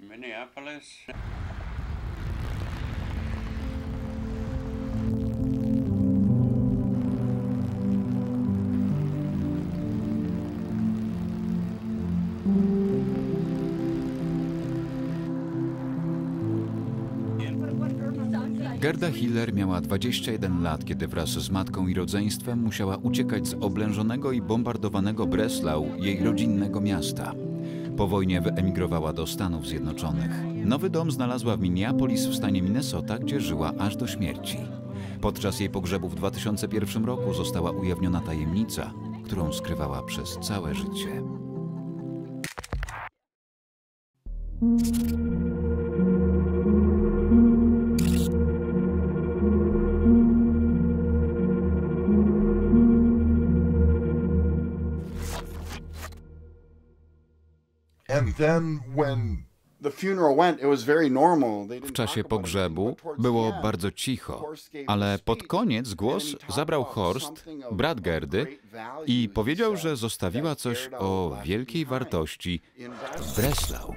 Minneapolis. Gerda Hiller miała 21 lat, kiedy wraz z matką i rodzeństwem musiała uciekać z oblężonego i bombardowanego Breslau, jej rodzinnego miasta. Po wojnie wyemigrowała do Stanów Zjednoczonych. Nowy dom znalazła w Minneapolis w stanie Minnesota, gdzie żyła aż do śmierci. Podczas jej pogrzebu w 2001 roku została ujawniona tajemnica, którą skrywała przez całe życie. W czasie pogrzebu było bardzo cicho, ale pod koniec głos zabrał Horst, brat Gerdy, i powiedział, że zostawiła coś o wielkiej wartości w Breslau.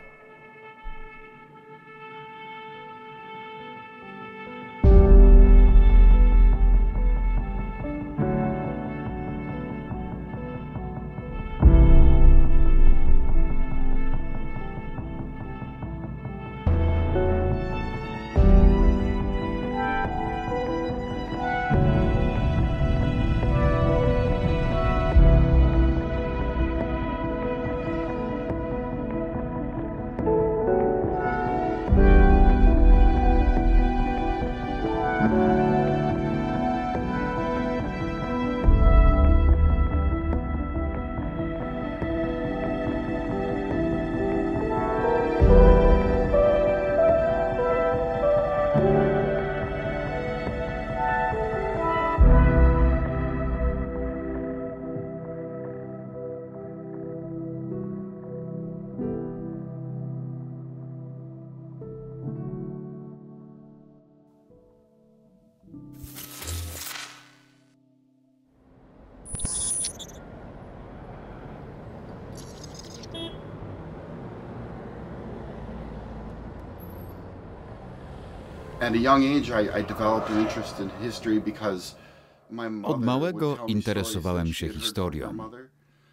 Od małego interesowałem się historią.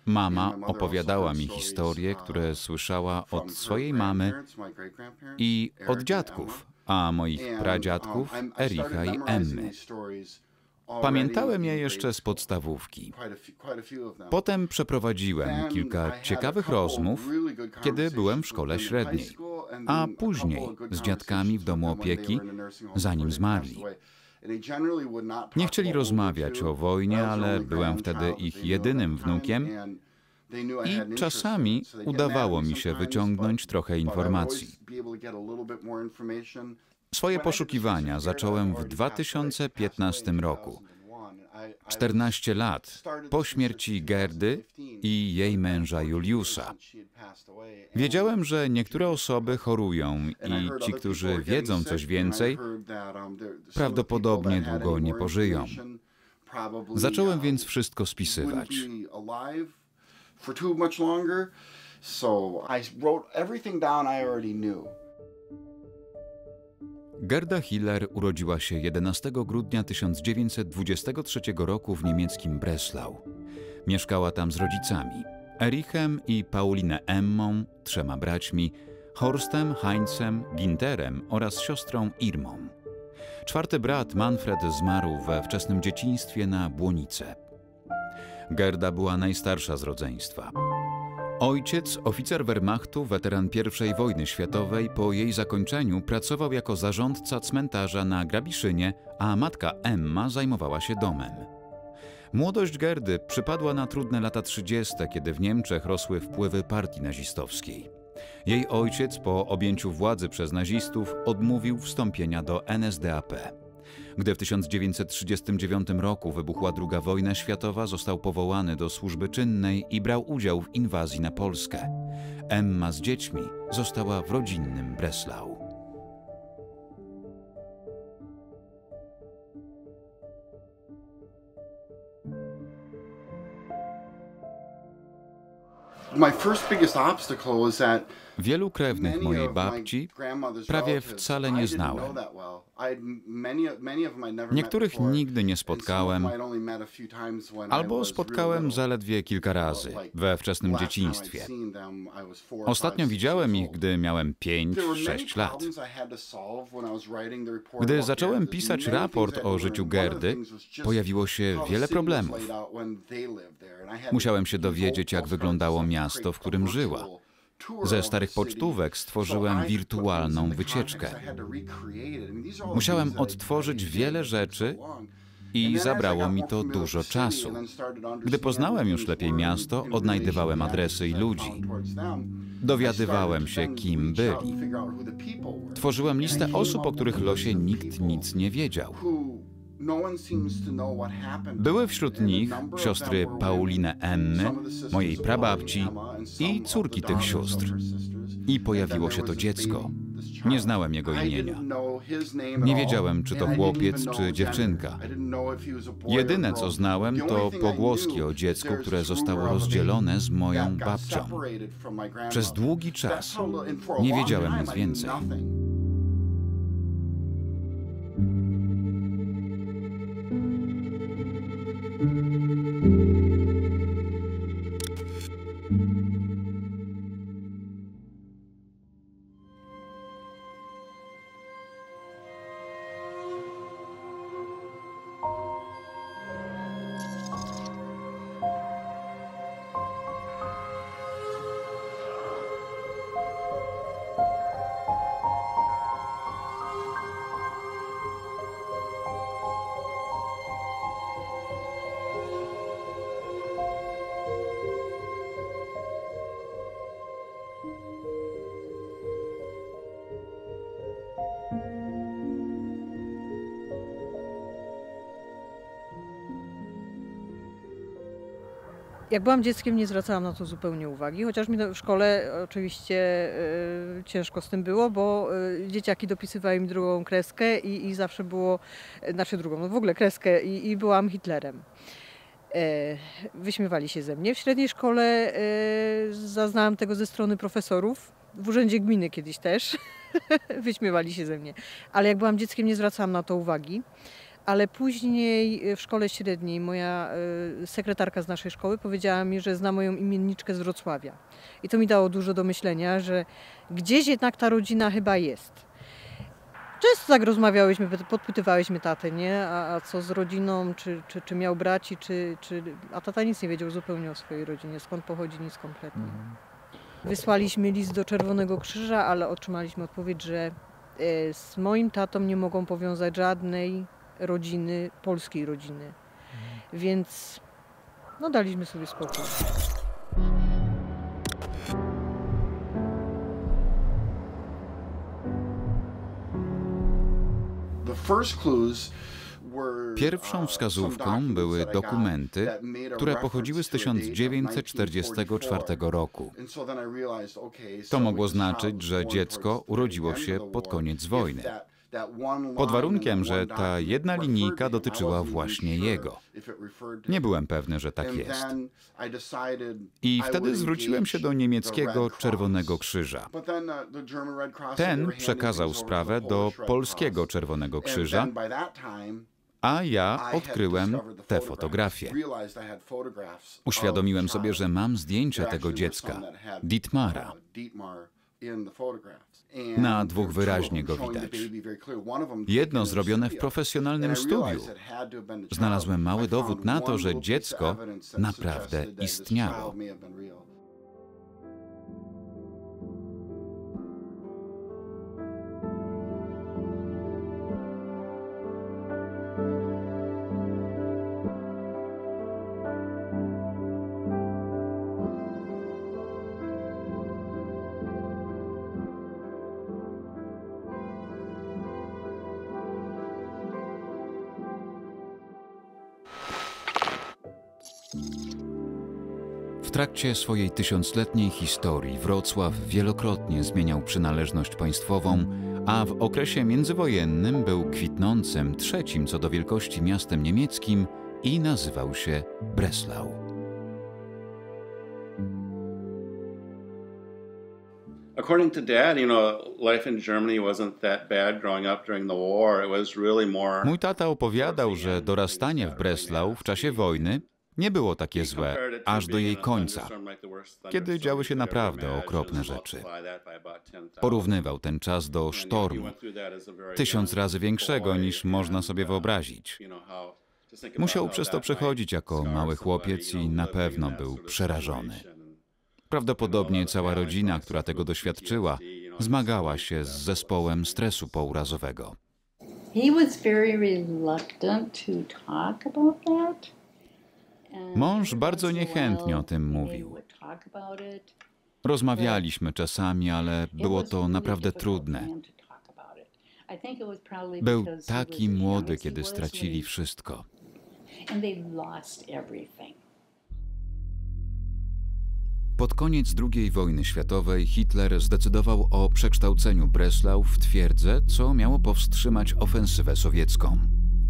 Mama opowiadała mi historie, które słyszała od swojej mamy i od dziadków, a moich pradziadków, Ericha i Emmy. Pamiętałem je jeszcze z podstawówki. Potem przeprowadziłem kilka ciekawych rozmów, kiedy byłem w szkole średniej, a później z dziadkami w domu opieki, zanim zmarli. Nie chcieli rozmawiać o wojnie, ale byłem wtedy ich jedynym wnukiem i czasami udawało mi się wyciągnąć trochę informacji. Swoje poszukiwania zacząłem w 2015 roku. 14 lat po śmierci Gerdy i jej męża Juliusza. Wiedziałem, że niektóre osoby chorują i ci, którzy wiedzą coś więcej, prawdopodobnie długo nie pożyją. Zacząłem więc wszystko spisywać. Gerda Hiller urodziła się 11 grudnia 1923 roku w niemieckim Breslau. Mieszkała tam z rodzicami, Erichem i Pauline Emmą, 3 braćmi, Horstem, Heinzem, Ginterem oraz siostrą Irmą. 4. brat Manfred zmarł we wczesnym dzieciństwie na błonicę. Gerda była najstarsza z rodzeństwa. Ojciec, oficer Wehrmachtu, weteran I wojny światowej, po jej zakończeniu pracował jako zarządca cmentarza na Grabiszynie, a matka Emma zajmowała się domem. Młodość Gerdy przypadła na trudne lata 30., kiedy w Niemczech rosły wpływy partii nazistowskiej. Jej ojciec po objęciu władzy przez nazistów odmówił wstąpienia do NSDAP. Gdy w 1939 roku wybuchła II wojna światowa, został powołany do służby czynnej i brał udział w inwazji na Polskę. Emma z dziećmi została w rodzinnym Breslau. My first biggest obstacle is that Wielu krewnych mojej babci prawie wcale nie znałem. Niektórych nigdy nie spotkałem, albo spotkałem zaledwie kilka razy we wczesnym dzieciństwie. Ostatnio widziałem ich, gdy miałem 5-6 lat. Gdy zacząłem pisać raport o życiu Gerdy, pojawiło się wiele problemów. Musiałem się dowiedzieć, jak wyglądało miasto, w którym żyła. Ze starych pocztówek stworzyłem wirtualną wycieczkę. Musiałem odtworzyć wiele rzeczy i zabrało mi to dużo czasu. Gdy poznałem już lepiej miasto, odnajdywałem adresy i ludzi. Dowiadywałem się, kim byli. Tworzyłem listę osób, o których losie nikt nic nie wiedział. Były wśród nich siostry Pauline Emmy, mojej prababci i córki tych sióstr. I pojawiło się to dziecko. Nie znałem jego imienia. Nie wiedziałem, czy to chłopiec, czy dziewczynka. Jedyne, co znałem, to pogłoski o dziecku, które zostało rozdzielone z moją babcią. Przez długi czas nie wiedziałem nic więcej. Jak byłam dzieckiem, nie zwracałam na to zupełnie uwagi, chociaż mi w szkole oczywiście ciężko z tym było, bo dzieciaki dopisywały mi drugą kreskę i zawsze było, znaczy drugą, no w ogóle kreskę i byłam Hitlerem. Wyśmiewali się ze mnie. W średniej szkole zaznałam tego ze strony profesorów, w urzędzie gminy kiedyś też, wyśmiewali się ze mnie. Ale jak byłam dzieckiem, nie zwracałam na to uwagi. Ale później w szkole średniej moja sekretarka z naszej szkoły powiedziała mi, że zna moją imienniczkę z Wrocławia. I to mi dało dużo do myślenia, że gdzieś jednak ta rodzina chyba jest. Często tak rozmawiałyśmy, podpytywałyśmy tatę, nie? A co z rodziną, czy miał braci, a tata nic nie wiedział zupełnie o swojej rodzinie, skąd pochodzi, nic kompletnie. Wysłaliśmy list do Czerwonego Krzyża, ale otrzymaliśmy odpowiedź, że z moim tatą nie mogą powiązać żadnej rodziny, polskiej rodziny. Więc no daliśmy sobie spokój. Pierwszą wskazówką były dokumenty, które pochodziły z 1944 roku. To mogło znaczyć, że dziecko urodziło się pod koniec wojny. Pod warunkiem, że ta jedna linijka dotyczyła właśnie jego. Nie byłem pewny, że tak jest. I wtedy zwróciłem się do niemieckiego Czerwonego Krzyża. Ten przekazał sprawę do polskiego Czerwonego Krzyża, a ja odkryłem te fotografie. Uświadomiłem sobie, że mam zdjęcia tego dziecka, Dietmara. Na dwóch wyraźnie go widać. Jedno zrobione w profesjonalnym studiu. Znalazłem mały dowód na to, że dziecko naprawdę istniało. W trakcie swojej tysiącletniej historii Wrocław wielokrotnie zmieniał przynależność państwową, a w okresie międzywojennym był kwitnącym trzecim co do wielkości miastem niemieckim i nazywał się Breslau. According to Dad, life in Germany wasn't that bad growing up during the war. It was really more. Mój tata opowiadał, że dorastanie w Breslau w czasie wojny nie było takie złe, aż do jej końca, kiedy działy się naprawdę okropne rzeczy. Porównywał ten czas do sztormu, 1000 razy większego niż można sobie wyobrazić. Musiał przez to przechodzić jako mały chłopiec i na pewno był przerażony. Prawdopodobnie cała rodzina, która tego doświadczyła, zmagała się z zespołem stresu pourazowego. Mąż bardzo niechętnie o tym mówił. Rozmawialiśmy czasami, ale było to naprawdę trudne. Był taki młody, kiedy stracili wszystko. Pod koniec II wojny światowej Hitler zdecydował o przekształceniu Breslau w twierdzę, co miało powstrzymać ofensywę sowiecką.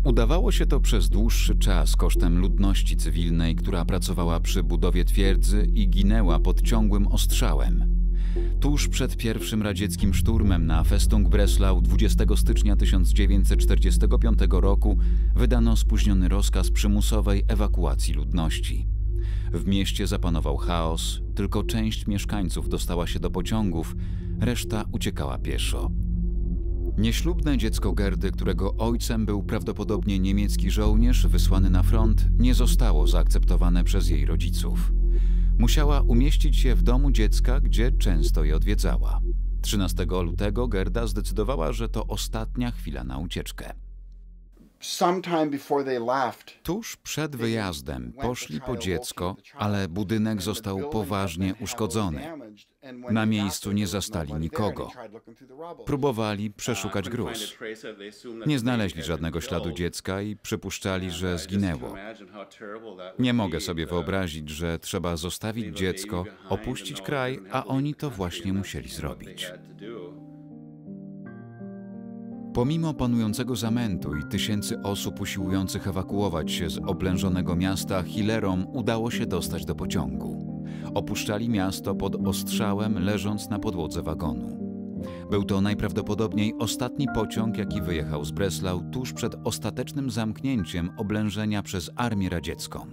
Udawało się to przez dłuższy czas kosztem ludności cywilnej, która pracowała przy budowie twierdzy i ginęła pod ciągłym ostrzałem. Tuż przed pierwszym radzieckim szturmem na Festung Breslau 20 stycznia 1945 roku wydano spóźniony rozkaz przymusowej ewakuacji ludności. W mieście zapanował chaos, tylko część mieszkańców dostała się do pociągów, reszta uciekała pieszo. Nieślubne dziecko Gerdy, którego ojcem był prawdopodobnie niemiecki żołnierz wysłany na front, nie zostało zaakceptowane przez jej rodziców. Musiała umieścić się w domu dziecka, gdzie często je odwiedzała. 13 lutego Gerda zdecydowała, że to ostatnia chwila na ucieczkę. Tuż przed wyjazdem poszli po dziecko, ale budynek został poważnie uszkodzony. Na miejscu nie zastali nikogo. Próbowali przeszukać gruz. Nie znaleźli żadnego śladu dziecka i przypuszczali, że zginęło. Nie mogę sobie wyobrazić, że trzeba zostawić dziecko, opuścić kraj, a oni to właśnie musieli zrobić. Pomimo panującego zamętu i tysięcy osób usiłujących ewakuować się z oblężonego miasta, Hillerom udało się dostać do pociągu. Opuszczali miasto pod ostrzałem, leżąc na podłodze wagonu. Był to najprawdopodobniej ostatni pociąg, jaki wyjechał z Breslau tuż przed ostatecznym zamknięciem oblężenia przez armię radziecką.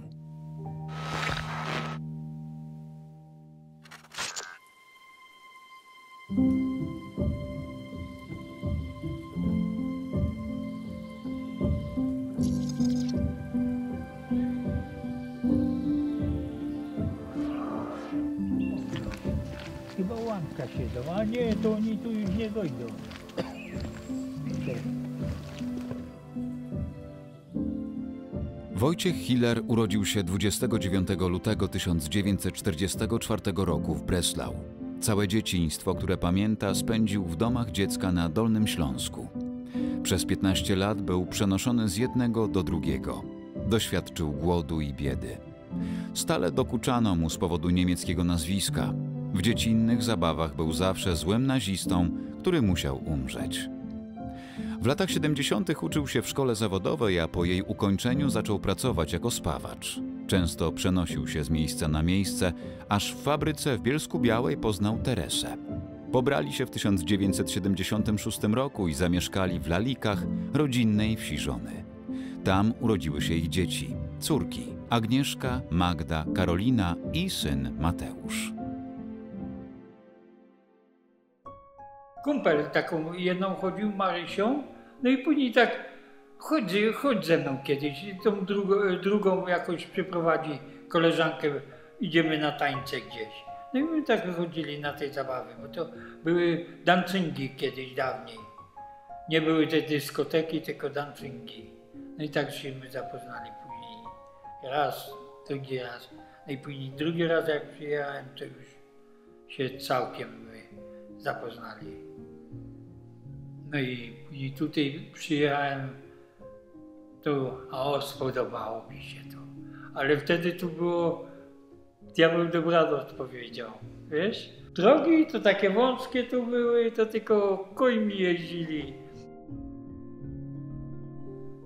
Chyba łączka siedzą, a nie, to oni tu już nie dojdą. Wojciech Hiller urodził się 29 lutego 1944 roku w Breslau. Całe dzieciństwo, które pamięta, spędził w domach dziecka na Dolnym Śląsku. Przez 15 lat był przenoszony z jednego do drugiego. Doświadczył głodu i biedy. Stale dokuczano mu z powodu niemieckiego nazwiska. W dziecinnych zabawach był zawsze złym nazistą, który musiał umrzeć. W latach 70. uczył się w szkole zawodowej, a po jej ukończeniu zaczął pracować jako spawacz. Często przenosił się z miejsca na miejsce, aż w fabryce w Bielsku-Białej poznał Teresę. Pobrali się w 1976 roku i zamieszkali w Lalikach, rodzinnej wsi żony. Tam urodziły się ich dzieci, córki Agnieszka, Magda, Karolina i syn Mateusz. Kumpel taką jedną chodził, Marysią, no i później tak chodź ze mną kiedyś, tą drugą jakoś przyprowadzi koleżankę, idziemy na tańce gdzieś. No i my tak chodzili na tej zabawy, bo to były dancingi kiedyś dawniej. Nie były te dyskoteki, tylko dancingi. No i tak się zapoznali później. Raz, drugi raz. No i później drugi raz jak przyjechałem, to już się całkiem zapoznali. No i tutaj przyjechałem, spodobało mi się to. Ale wtedy tu było, diabeł dobranoc powiedział, wiesz? Drogi to takie wąskie tu były, to tylko końmi jeździli.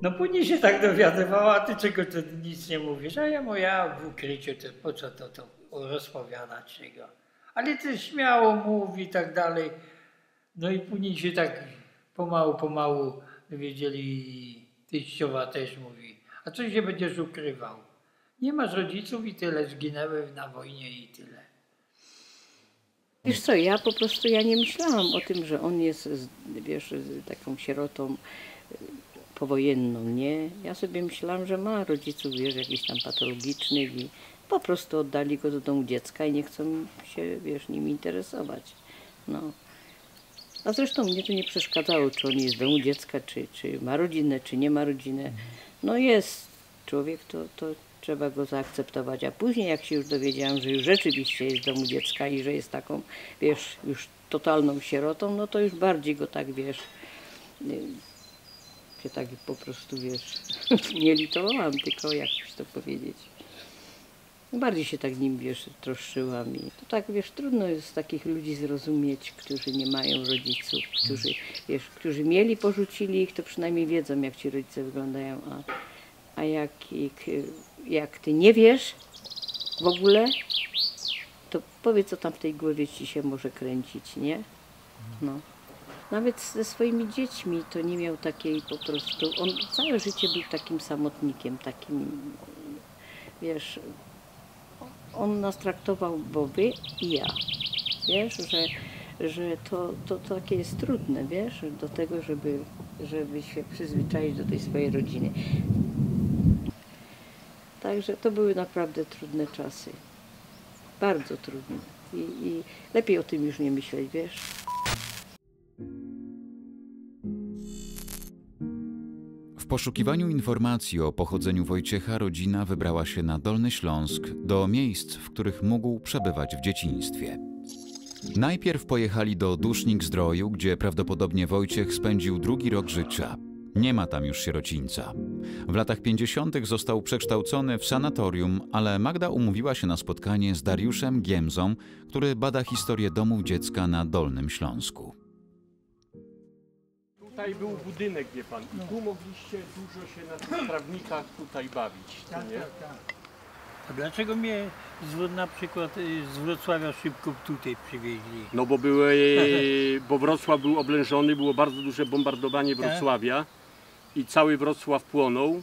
No później się tak dowiadywała, a ty czego to nic nie mówisz? A ja w ukryciu, to po co to rozpowiadać tego? Ale też śmiało mówi i tak dalej. No i później się tak pomału dowiedzieli, teściowa też mówi, a co się będziesz ukrywał? Nie masz rodziców i tyle, zginęły na wojnie i tyle. Wiesz co, ja po prostu nie myślałam o tym, że on jest, wiesz, taką sierotą powojenną, nie? Ja sobie myślałam, że ma rodziców, wiesz, jakichś tam patologicznych i po prostu oddali go do domu dziecka i nie chcą się, wiesz, nim interesować. No. A zresztą mnie to nie przeszkadzało, czy on jest w domu dziecka, czy ma rodzinę, czy nie ma rodzinę. No jest człowiek, to trzeba go zaakceptować. A później jak się już dowiedziałam, że już rzeczywiście jest w domu dziecka i że jest taką, wiesz, już totalną sierotą, no to już bardziej go tak, wiesz, się tak po prostu, wiesz, nie litowałam, tylko jakś to powiedzieć. Bardziej się tak nim, wiesz, troszczyłam i to tak, wiesz, trudno jest takich ludzi zrozumieć, którzy nie mają rodziców, którzy, wiesz, którzy mieli, porzucili ich, to przynajmniej wiedzą, jak ci rodzice wyglądają, a jak ty nie wiesz w ogóle, to powiedz, co tam w tej głowie ci się może kręcić, nie? No. Nawet ze swoimi dziećmi to nie miał takiej po prostu, on całe życie był takim samotnikiem, takim, wiesz, on nas traktował, bo wy i ja, wiesz, że to takie jest trudne, wiesz, do tego, żeby się przyzwyczaić do tej swojej rodziny. Także to były naprawdę trudne czasy, bardzo trudne i lepiej o tym już nie myśleć, wiesz. W poszukiwaniu informacji o pochodzeniu Wojciecha rodzina wybrała się na Dolny Śląsk, do miejsc, w których mógł przebywać w dzieciństwie. Najpierw pojechali do Dusznik-Zdroju, gdzie prawdopodobnie Wojciech spędził drugi rok życia. Nie ma tam już sierocińca. W latach 50. został przekształcony w sanatorium, ale Magda umówiła się na spotkanie z Dariuszem Giemzą, który bada historię domów dziecka na Dolnym Śląsku. Tutaj był budynek, wie pan, i tu mogliście dużo się na tych trawnikach tutaj bawić, Tak, nie? tak, tak. A dlaczego mnie na przykład z Wrocławia szybko tutaj przywieźli? No bo Wrocław był oblężony, było bardzo duże bombardowanie Wrocławia i cały Wrocław płonął,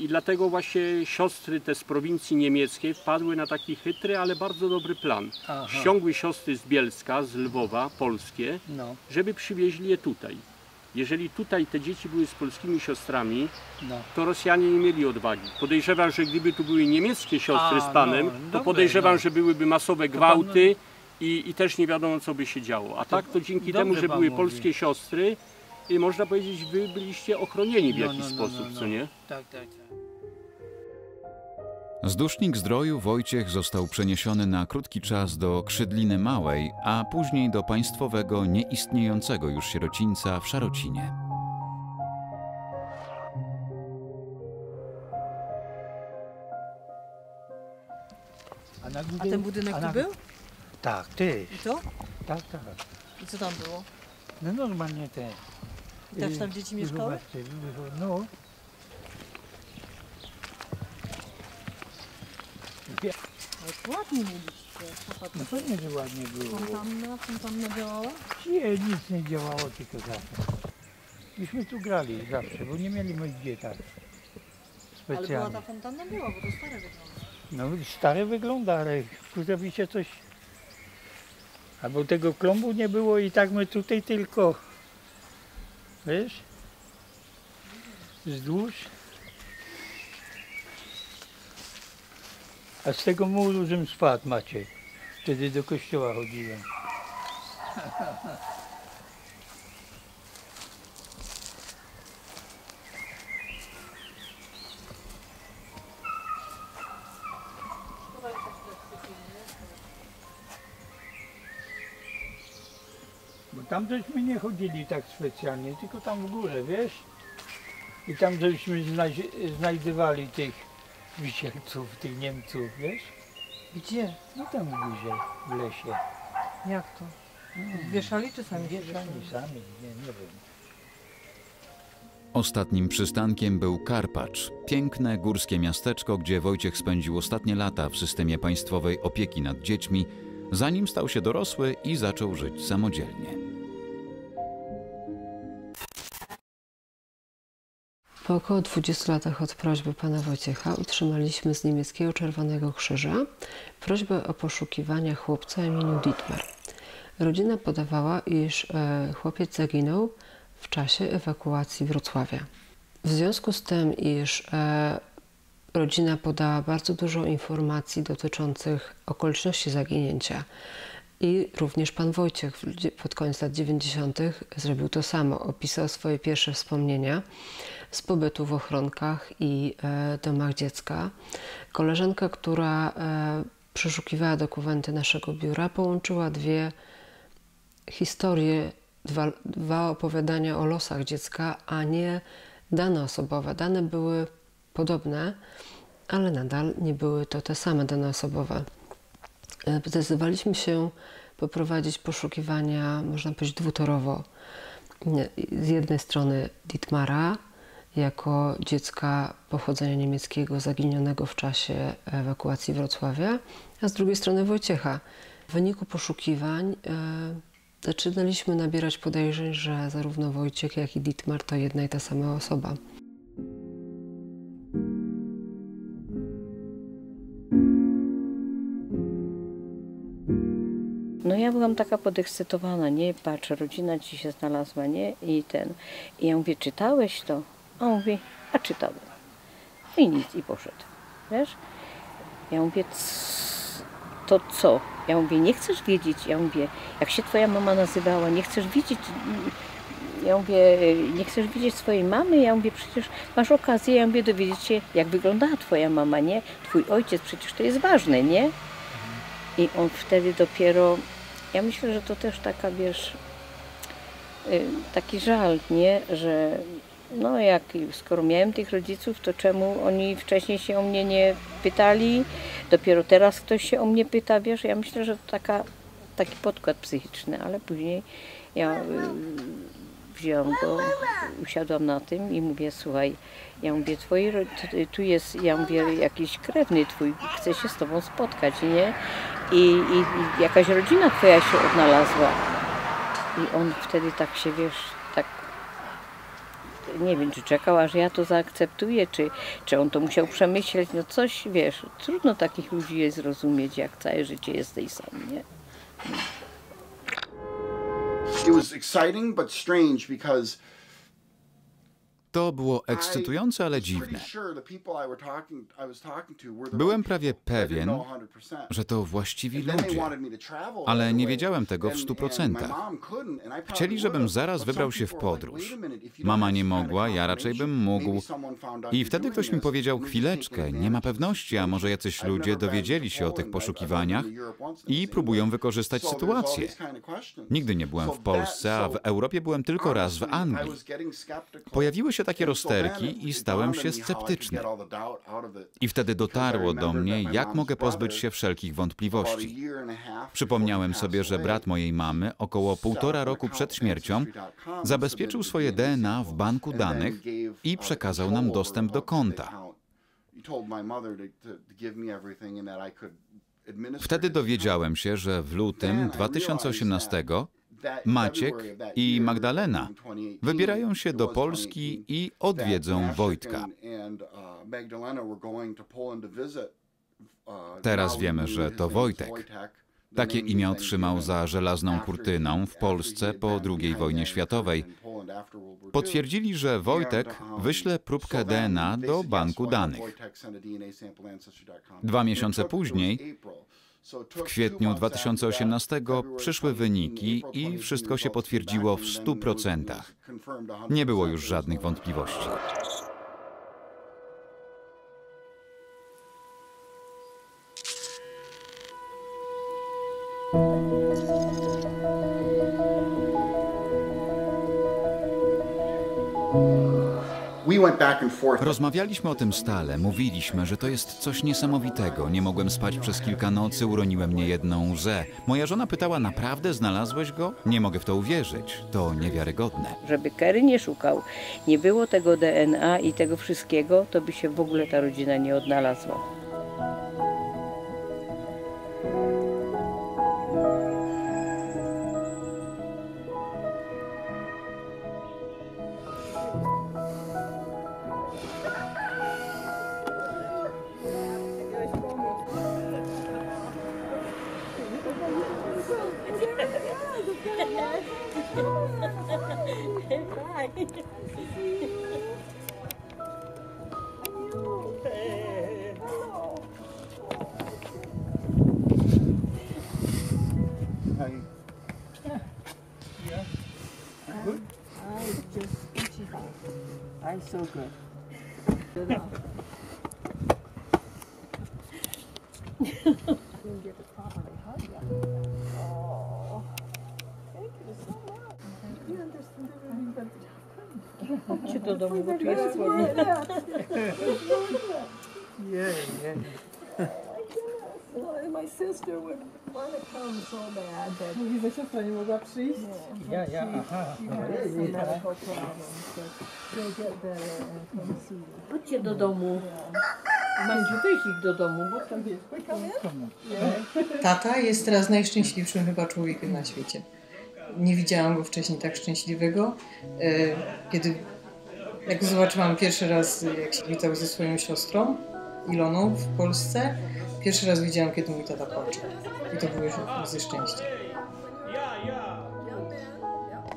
i dlatego właśnie siostry te z prowincji niemieckiej wpadły na taki chytry, ale bardzo dobry plan. Aha. Ściągły siostry z Bielska, z Lwowa, polskie, No, żeby przywieźli je tutaj. Jeżeli tutaj te dzieci były z polskimi siostrami, no. to Rosjanie nie mieli odwagi. Podejrzewam, że gdyby tu były niemieckie siostry z panem, no, to dobre, podejrzewam, no. że byłyby masowe gwałty i też nie wiadomo, co by się działo. A tak to dzięki temu, dobrze że pan były mówi. polskie siostry, można powiedzieć, wy byliście ochronieni w jakiś sposób, co nie? Tak, tak, tak. Z Dusznik-Zdroju Wojciech został przeniesiony na krótki czas do Krzydliny Małej, a później do państwowego, nieistniejącego już sierocińca w Szarocinie. A ten budynek tu był? Tak, ty. I co? Tak, tak. I co tam było? No normalnie te. I też tam dzieci mieszkały? Zobaczcie, no. Ale ładnie mieliście. No pewnie, że ładnie było. Fontanna działała? Nie, nic nie działało, tylko zawsze. Myśmy tu grali zawsze, bo nie mieliśmy gdzie tak. Ale była Specjalnie. ta fontanna była, bo to stare wygląda. No stare wygląda, ale w się coś... Albo tego klombu nie było i tak my tutaj tylko... Wiesz? Wzdłuż. A z tego muru, żem spadł, Maciek. Wtedy do kościoła chodziłem. Bo tam żeśmy nie chodzili tak specjalnie, tylko tam w górę, wiesz? I tam żeśmy znajdywali tych wisielców, tych Niemców, wiesz? Gdzie? No tam w górze, w lesie. Jak to? Wieszali czy sami się Wieszani wieszali? sami, nie wiem. Ostatnim przystankiem był Karpacz, piękne górskie miasteczko, gdzie Wojciech spędził ostatnie lata w systemie państwowej opieki nad dziećmi, zanim stał się dorosły i zaczął żyć samodzielnie. Po około 20 latach od prośby pana Wojciecha utrzymaliśmy z niemieckiego Czerwonego Krzyża prośbę o poszukiwanie chłopca o imieniu Dietmar. Rodzina podawała, iż chłopiec zaginął w czasie ewakuacji Wrocławia. W związku z tym, iż rodzina podała bardzo dużo informacji dotyczących okoliczności zaginięcia i również pan Wojciech pod koniec lat 90. zrobił to samo. Opisał swoje pierwsze wspomnienia z pobytu w ochronkach i domach dziecka. Koleżanka, która przeszukiwała dokumenty naszego biura, połączyła dwie historie, dwa opowiadania o losach dziecka, a nie dane osobowe. Dane były podobne, ale nadal nie były to te same dane osobowe. Zdecydowaliśmy się poprowadzić poszukiwania, można powiedzieć, dwutorowo. Z jednej strony Dietmara, jako dziecka pochodzenia niemieckiego zaginionego w czasie ewakuacji Wrocławia, a z drugiej strony Wojciecha. W wyniku poszukiwań zaczynaliśmy nabierać podejrzeń, że zarówno Wojciech, jak i Dietmar to jedna i ta sama osoba. No ja byłam taka podekscytowana, nie? Patrzę, rodzina ci się znalazła, nie? I ja mówię, czytałeś to? A on mówi, a czytałem. I nic, i poszedł, wiesz? Ja mówię, to co? Ja mówię, nie chcesz wiedzieć? Ja mówię, jak się twoja mama nazywała, nie chcesz widzieć? Ja mówię, nie chcesz widzieć swojej mamy? Ja mówię, przecież masz okazję, ja mówię, dowiedzieć się, jak wyglądała twoja mama, nie? Twój ojciec, przecież to jest ważne, nie? I on wtedy dopiero, ja myślę, że to też taka, wiesz, taki żal, nie? Że no skoro miałem tych rodziców, to czemu oni wcześniej się o mnie nie pytali? Dopiero teraz ktoś się o mnie pyta, wiesz? Ja myślę, że to taki podkład psychiczny, ale później ja wzięłam go, usiadłam na tym i mówię, słuchaj, ja mówię, tu jest, ja mówię, jakiś krewny twój, chce się z tobą spotkać, nie? I jakaś rodzina twoja się odnalazła. I on wtedy tak się, wiesz, tak, nie wiem, czy czekał, aż ja to zaakceptuję, czy on to musiał przemyśleć, no coś, wiesz, trudno takich ludzi jest zrozumieć, jak całe życie jesteś sam, nie? It was exciting but strange because To było ekscytujące, ale dziwne. Byłem prawie pewien, że to właściwi ludzie, ale nie wiedziałem tego w 100%. Chcieli, żebym zaraz wybrał się w podróż. Mama nie mogła, ja raczej bym mógł. I wtedy ktoś mi powiedział, chwileczkę, nie ma pewności, a może jacyś ludzie dowiedzieli się o tych poszukiwaniach i próbują wykorzystać sytuację. Nigdy nie byłem w Polsce, a w Europie byłem tylko raz w Anglii. Pojawiły się takie rozterki i stałem się sceptyczny. I wtedy dotarło do mnie, jak mogę pozbyć się wszelkich wątpliwości. Przypomniałem sobie, że brat mojej mamy około 1,5 roku przed śmiercią zabezpieczył swoje DNA w banku danych i przekazał nam dostęp do konta. Wtedy dowiedziałem się, że w lutym 2018 Maciek i Magdalena wybierają się do Polski i odwiedzą Wojtka. Teraz wiemy, że to Wojtek. Takie imię otrzymał za żelazną kurtyną w Polsce po II wojnie światowej. Potwierdzili, że Wojtek wyśle próbkę DNA do banku danych. 2 miesiące później, w kwietniu 2018 przyszły wyniki i wszystko się potwierdziło w 100%. Nie było już żadnych wątpliwości. Rozmawialiśmy o tym stale, mówiliśmy, że to jest coś niesamowitego. Nie mogłem spać przez kilka nocy, uroniłem niejedną łzę. Moja żona pytała, naprawdę znalazłeś go? Nie mogę w to uwierzyć, to niewiarygodne. Żeby Kerry nie szukał, nie było tego DNA i tego wszystkiego, to by się w ogóle ta rodzina nie odnalazła. I'm so good. Chodźcie do domu, bo tu jest słodnie. My sister would want to come so bad that Mówi, że siostra nie mogła przyjść. Ja, aha. she has some medical problems, but she'll get better and come see you. Chodźcie do domu. Mandziu, weź ich do domu, bo tam wiesz. Tata jest teraz najszczęśliwszym chyba człowiekiem na świecie. Nie widziałam go wcześniej tak szczęśliwego. Jak zobaczyłam pierwszy raz, jak się witał ze swoją siostrą Iloną w Polsce, pierwszy raz widziałam, kiedy mój tata płacze. I to było już ze szczęścia.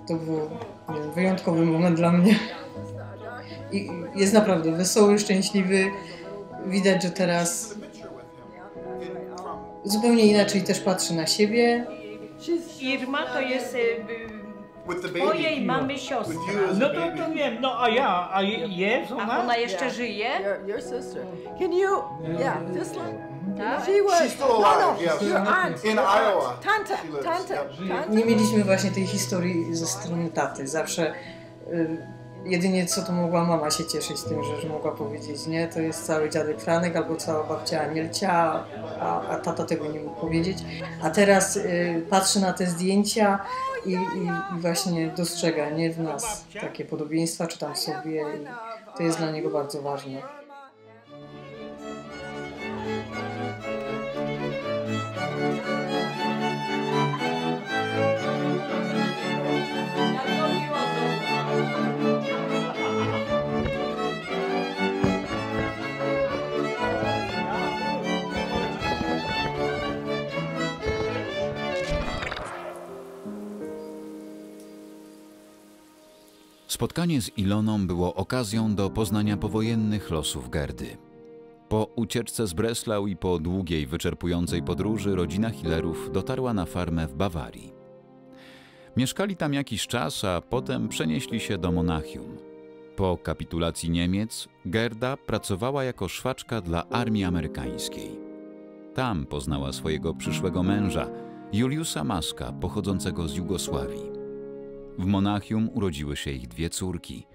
To był wyjątkowy moment dla mnie. I jest naprawdę wesoły, szczęśliwy. Widać, że teraz zupełnie inaczej też patrzy na siebie. Irma to jest twojej mamy siostra. No to wiem, no a jest A ona? ona jeszcze żyje? Your sister. Can you? Yeah, just like. Tak? She was. She's still alive, yes. Your aunt. In Iowa. Tanta. She lives, Tanta. yep. Tanta. Nie mieliśmy właśnie tej historii ze strony taty. Zawsze jedynie co to mogła mama się cieszyć tym, że mogła powiedzieć, nie, to jest cały dziadek Franek albo cała babcia Anielcia, a tata tego nie mógł powiedzieć. A teraz patrzy na te zdjęcia i właśnie dostrzega, nie, w nas takie podobieństwa, czy tam w sobie. To jest dla niego bardzo ważne. Spotkanie z Iloną było okazją do poznania powojennych losów Gerdy. Po ucieczce z Breslau i po długiej, wyczerpującej podróży rodzina Hillerów dotarła na farmę w Bawarii. Mieszkali tam jakiś czas, a potem przenieśli się do Monachium. Po kapitulacji Niemiec Gerda pracowała jako szwaczka dla armii amerykańskiej. Tam poznała swojego przyszłego męża, Juliusza Maska, pochodzącego z Jugosławii. W Monachium urodziły się ich dwie córki,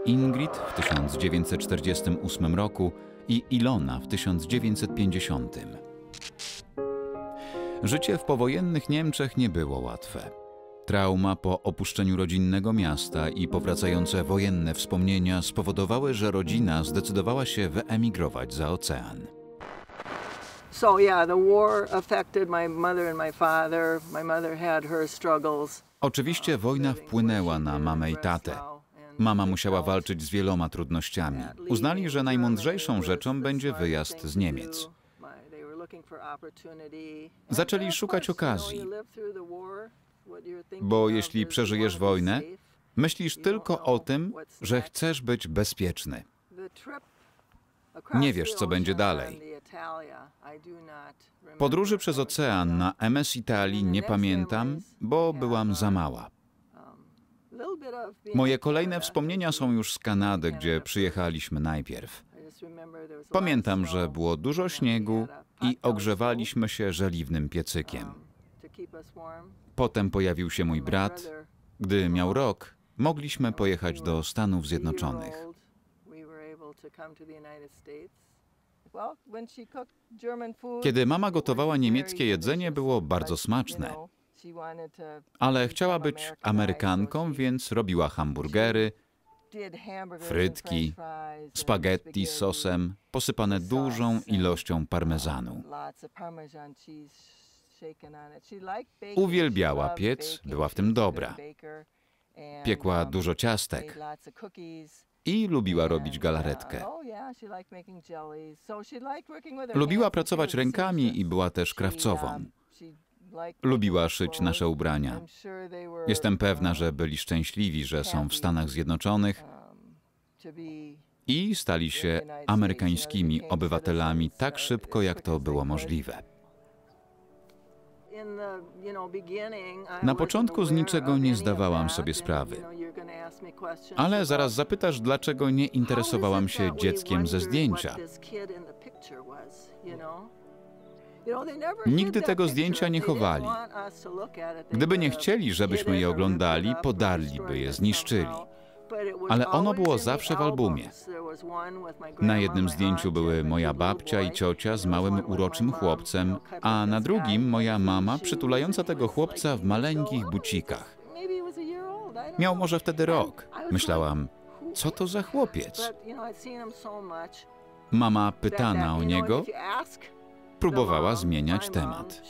Ingrid w 1948 roku i Ilona w 1950. Życie w powojennych Niemczech nie było łatwe. Trauma po opuszczeniu rodzinnego miasta i powracające wojenne wspomnienia spowodowały, że rodzina zdecydowała się wyemigrować za ocean. So yeah, the war affected my mother and my father. My mother had her struggles. Oczywiście wojna wpłynęła na mamę i tatę. Mama musiała walczyć z wieloma trudnościami. Uznali, że najmądrzejszą rzeczą będzie wyjazd z Niemiec. Zaczęli szukać okazji, bo jeśli przeżyjesz wojnę, myślisz tylko o tym, że chcesz być bezpieczny. Nie wiesz, co będzie dalej. Podróży przez ocean na MS Italii nie pamiętam, bo byłam za mała. Moje kolejne wspomnienia są już z Kanady, gdzie przyjechaliśmy najpierw. Pamiętam, że było dużo śniegu i ogrzewaliśmy się żeliwnym piecykiem. Potem pojawił się mój brat. Gdy miał rok, mogliśmy pojechać do Stanów Zjednoczonych. Kiedy mama gotowała niemieckie jedzenie, było bardzo smaczne. Ale chciała być Amerykanką, więc robiła hamburgery, frytki, spaghetti z sosem, posypane dużą ilością parmezanu. Uwielbiała piec, była w tym dobra. Piekła dużo ciastek i lubiła robić galaretkę. Lubiła pracować rękami i była też krawcową. Lubiła szyć nasze ubrania. Jestem pewna, że byli szczęśliwi, że są w Stanach Zjednoczonych i stali się amerykańskimi obywatelami tak szybko, jak to było możliwe. Na początku z niczego nie zdawałam sobie sprawy. Ale zaraz zapytasz, dlaczego nie interesowałam się dzieckiem ze zdjęcia. Nigdy tego zdjęcia nie chowali. Gdyby nie chcieli, żebyśmy je oglądali, podarliby je, zniszczyli. Ale ono było zawsze w albumie. Na jednym zdjęciu były moja babcia i ciocia z małym uroczym chłopcem, a na drugim moja mama przytulająca tego chłopca w maleńkich bucikach. Miał może wtedy rok. Myślałam, co to za chłopiec? Mama pytana o niego, próbowała zmieniać temat.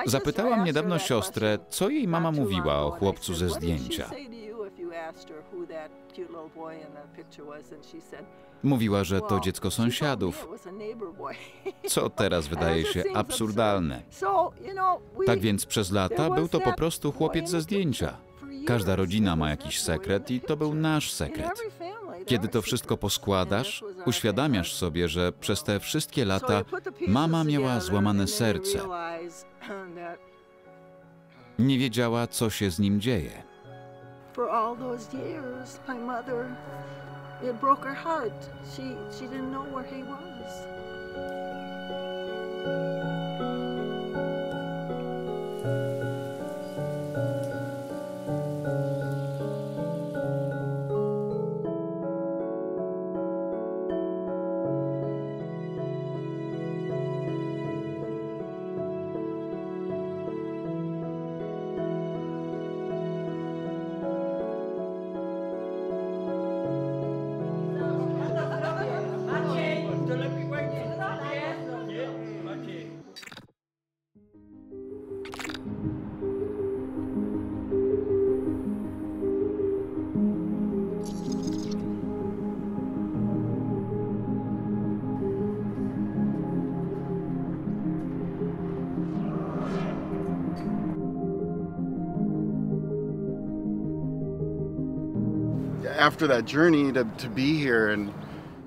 Zapytałam niedawno siostrę, co jej mama mówiła o chłopcu ze zdjęcia. Mówiła, że to dziecko sąsiadów, co teraz wydaje się absurdalne. Tak więc przez lata był to po prostu chłopiec ze zdjęcia. Każda rodzina ma jakiś sekret i to był nasz sekret. Kiedy to wszystko poskładasz, uświadamiasz sobie, że przez te wszystkie lata mama miała złamane serce. Nie wiedziała, co się z nim dzieje.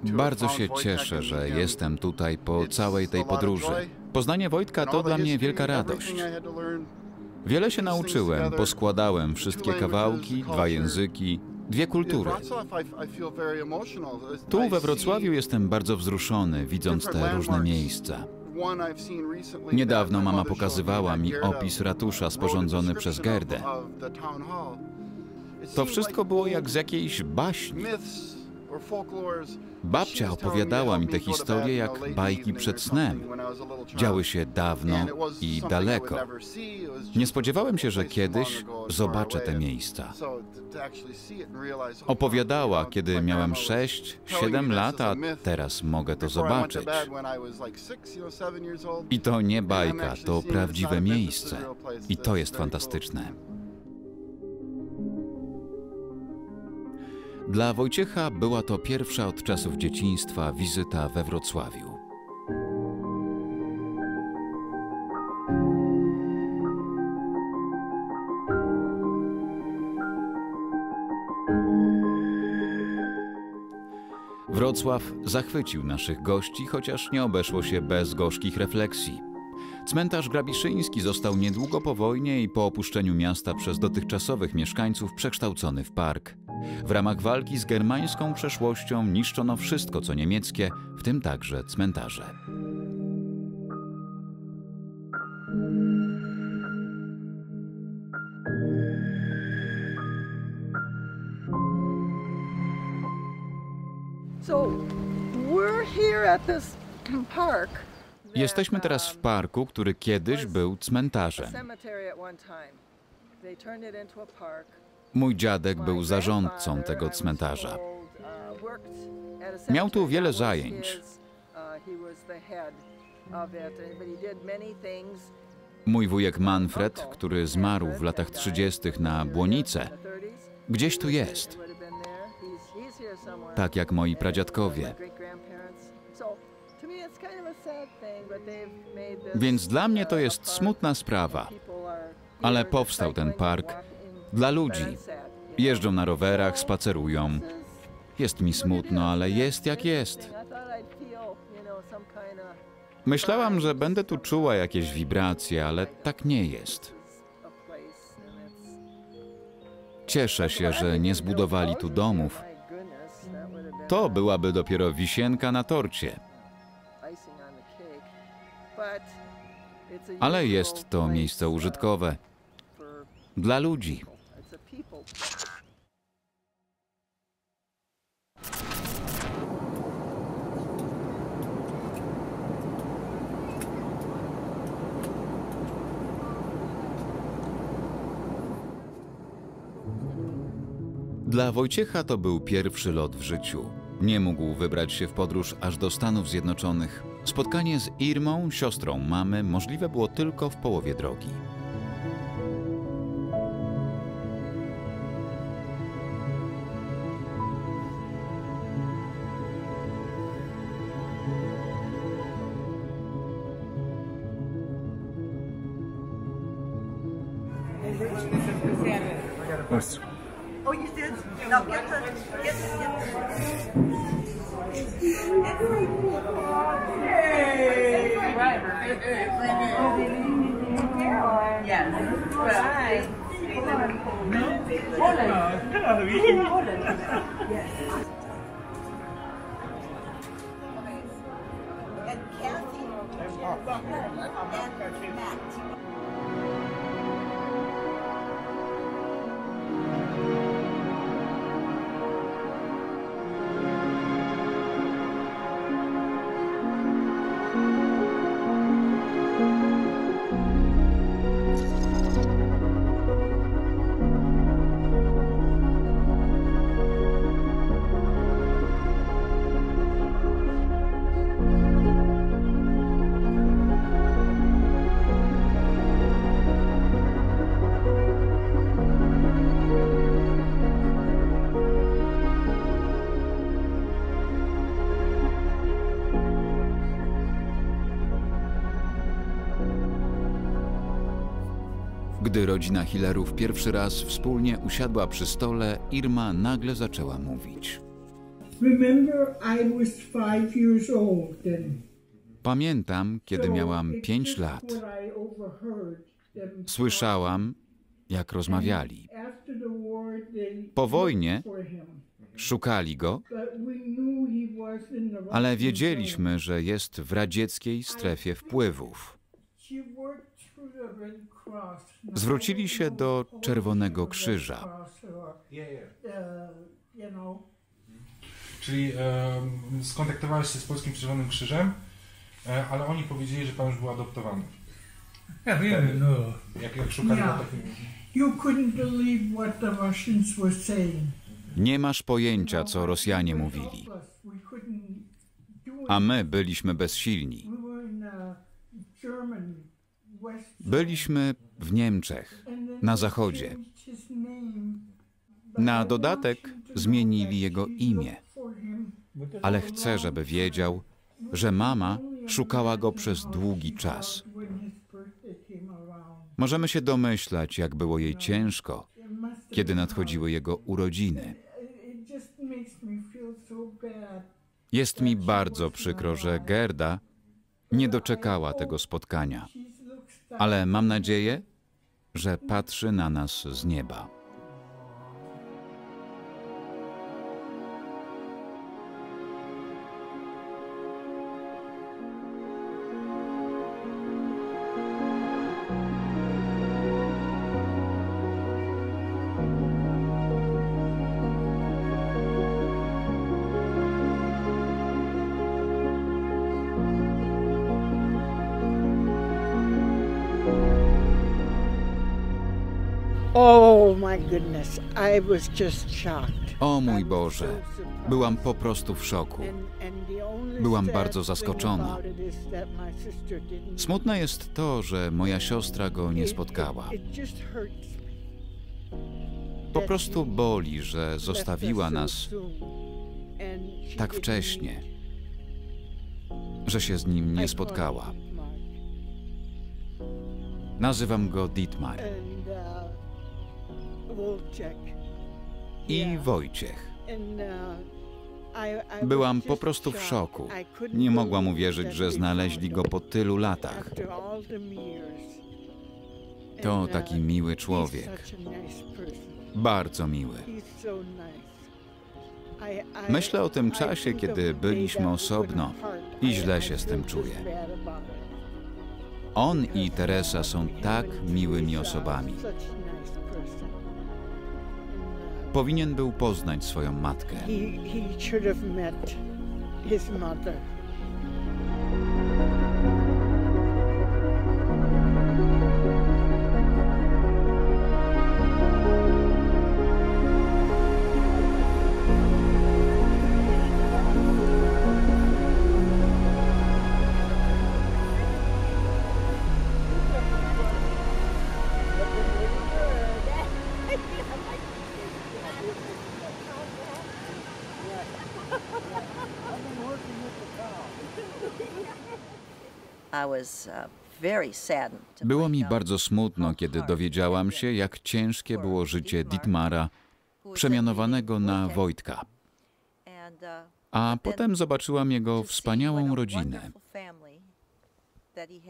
Bardzo się cieszę, że jestem tutaj po całej tej podróży. Poznanie Wojtka to dla mnie wielka radość. Wiele się nauczyłem, poskładałem wszystkie kawałki, dwa języki, dwie kultury. Tu we Wrocławiu jestem bardzo wzruszony, widząc te różne miejsca. Niedawno mama pokazywała mi opis ratusza sporządzony przez Gerdę. To wszystko było jak z jakiejś baśni. Babcia opowiadała mi te historie jak bajki przed snem. Działy się dawno i daleko. Nie spodziewałem się, że kiedyś zobaczę te miejsca. Opowiadała, kiedy miałem 6-7 lat, a teraz mogę to zobaczyć. I to nie bajka, to prawdziwe miejsce. I to jest fantastyczne. Dla Wojciecha była to pierwsza od czasów dzieciństwa wizyta we Wrocławiu. Wrocław zachwycił naszych gości, chociaż nie obeszło się bez gorzkich refleksji. Cmentarz Grabiszyński został niedługo po wojnie i po opuszczeniu miasta przez dotychczasowych mieszkańców przekształcony w park. W ramach walki z germańską przeszłością niszczono wszystko, co niemieckie, w tym także cmentarze. Jesteśmy teraz w parku, który kiedyś był cmentarzem. Mój dziadek był zarządcą tego cmentarza. Miał tu wiele zajęć. Mój wujek Manfred, który zmarł w latach 30. na błonicę, gdzieś tu jest. Tak jak moi pradziadkowie. Więc dla mnie to jest smutna sprawa. Ale powstał ten park dla ludzi. Jeżdżą na rowerach, spacerują. Jest mi smutno, ale jest jak jest. Myślałam, że będę tu czuła jakieś wibracje, ale tak nie jest. Cieszę się, że nie zbudowali tu domów. To byłaby dopiero wisienka na torcie. Ale jest to miejsce użytkowe. Dla ludzi. Dla Wojciecha to był pierwszy lot w życiu. Nie mógł wybrać się w podróż aż do Stanów Zjednoczonych. Spotkanie z Irmą, siostrą mamy, możliwe było tylko w połowie drogi. Oh, you did? Now get the, get. Hey! Yes. Bye. Poland. Yes. And Kathy. And Matt. Gdy rodzina Hillerów pierwszy raz wspólnie usiadła przy stole, Irma nagle zaczęła mówić. Pamiętam, kiedy miałam 5 lat. Słyszałam, jak rozmawiali. Po wojnie szukali go, ale wiedzieliśmy, że jest w radzieckiej strefie wpływów. Zwrócili się do Czerwonego Krzyża. Czyli skontaktowałeś się z Polskim Czerwonym Krzyżem, ale oni powiedzieli, że pan już był adoptowany. Ja wiem, no. Jak szukali na takim... You couldn't believe what the Russians were saying. Nie masz pojęcia, co Rosjanie mówili. A my byliśmy bezsilni. Byliśmy w Niemczech, na zachodzie. Na dodatek zmienili jego imię. Ale chcę, żeby wiedział, że mama szukała go przez długi czas. Możemy się domyślać, jak było jej ciężko, kiedy nadchodziły jego urodziny. Jest mi bardzo przykro, że Gerda nie doczekała tego spotkania. Ale mam nadzieję, że patrzy na nas z nieba. Oh my goodness, I was just shocked. O mój Boże, byłam po prostu w szoku. Byłam bardzo zaskoczona. Smutne jest to, że moja siostra go nie spotkała. Po prostu boli, że zostawiła nas tak wcześnie. że się z nim nie spotkała. Nazywam go Dietmar. I Wojciech. Byłam po prostu w szoku. Nie mogłam uwierzyć, że znaleźli go po tylu latach. To taki miły człowiek. Bardzo miły. Myślę o tym czasie, kiedy byliśmy osobno i źle się z tym czuję. On i Teresa są tak miłymi osobami. Powinien był poznać swoją matkę. Było mi bardzo smutno, kiedy dowiedziałam się, jak ciężkie było życie Dietmara, przemianowanego na Wojtka. A potem zobaczyłam jego wspaniałą rodzinę.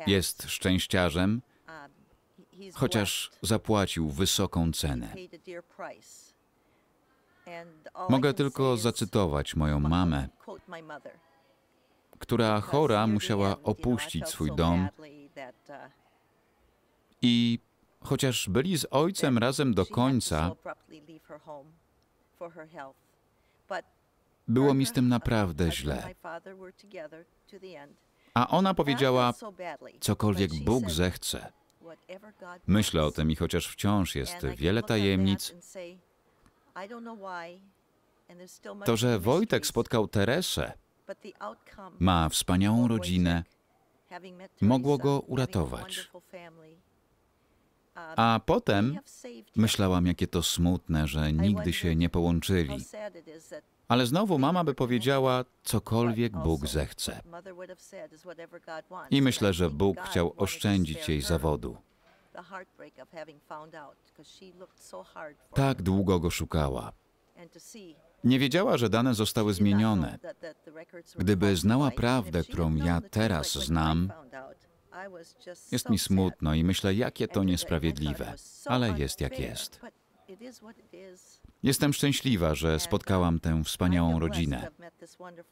Jest szczęściarzem, chociaż zapłacił wysoką cenę. Mogę tylko zacytować moją mamę, która chora musiała opuścić swój dom i chociaż byli z ojcem razem do końca, było mi z tym naprawdę źle. A ona powiedziała, cokolwiek Bóg zechce. Myślę o tym i chociaż wciąż jest wiele tajemnic, to, że Wojtek spotkał Teresę, ma wspaniałą rodzinę, mogło go uratować. A potem myślałam, jakie to smutne, że nigdy się nie połączyli. Ale znowu mama by powiedziała, cokolwiek Bóg zechce. I myślę, że Bóg chciał oszczędzić jej zawodu. Tak długo go szukała. Nie wiedziała, że dane zostały zmienione. Gdyby znała prawdę, którą ja teraz znam, jest mi smutno i myślę, jakie to niesprawiedliwe, ale jest jak jest. Jestem szczęśliwa, że spotkałam tę wspaniałą rodzinę,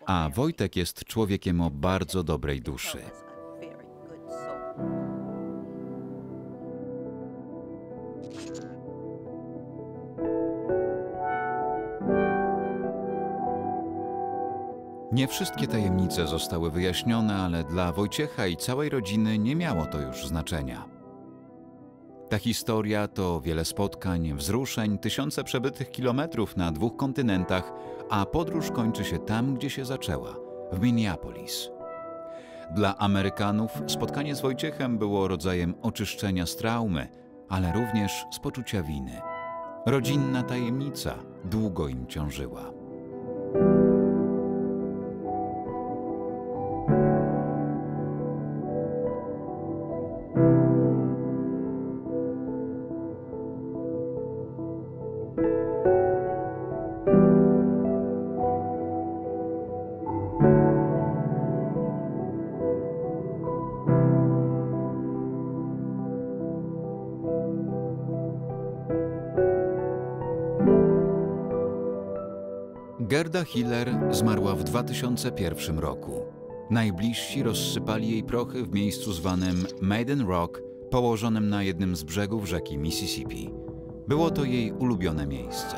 a Wojtek jest człowiekiem o bardzo dobrej duszy. Nie wszystkie tajemnice zostały wyjaśnione, ale dla Wojciecha i całej rodziny nie miało to już znaczenia. Ta historia to wiele spotkań, wzruszeń, tysiące przebytych kilometrów na 2 kontynentach, a podróż kończy się tam, gdzie się zaczęła, w Minneapolis. Dla Amerykanów spotkanie z Wojciechem było rodzajem oczyszczenia z traumy, ale również z poczucia winy. Rodzinna tajemnica długo im ciążyła. Gerda Hiller zmarła w 2001 roku. Najbliżsi rozsypali jej prochy w miejscu zwanym Maiden Rock, położonym na jednym z brzegów rzeki Mississippi. Było to jej ulubione miejsce.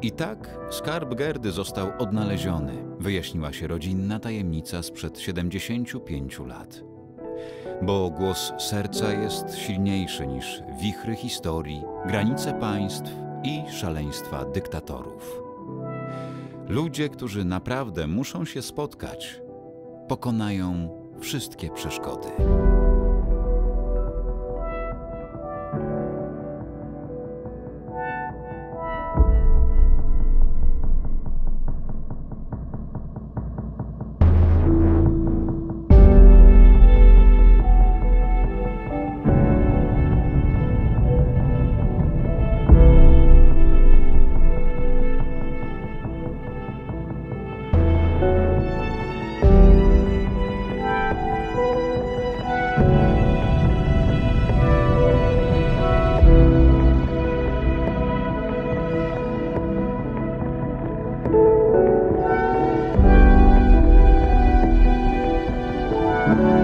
I tak skarb Gerdy został odnaleziony, wyjaśniła się rodzinna tajemnica sprzed 75 lat. Bo głos serca jest silniejszy niż wichry historii, granice państw i szaleństwa dyktatorów. Ludzie, którzy naprawdę muszą się spotkać, pokonają wszystkie przeszkody. Thank you.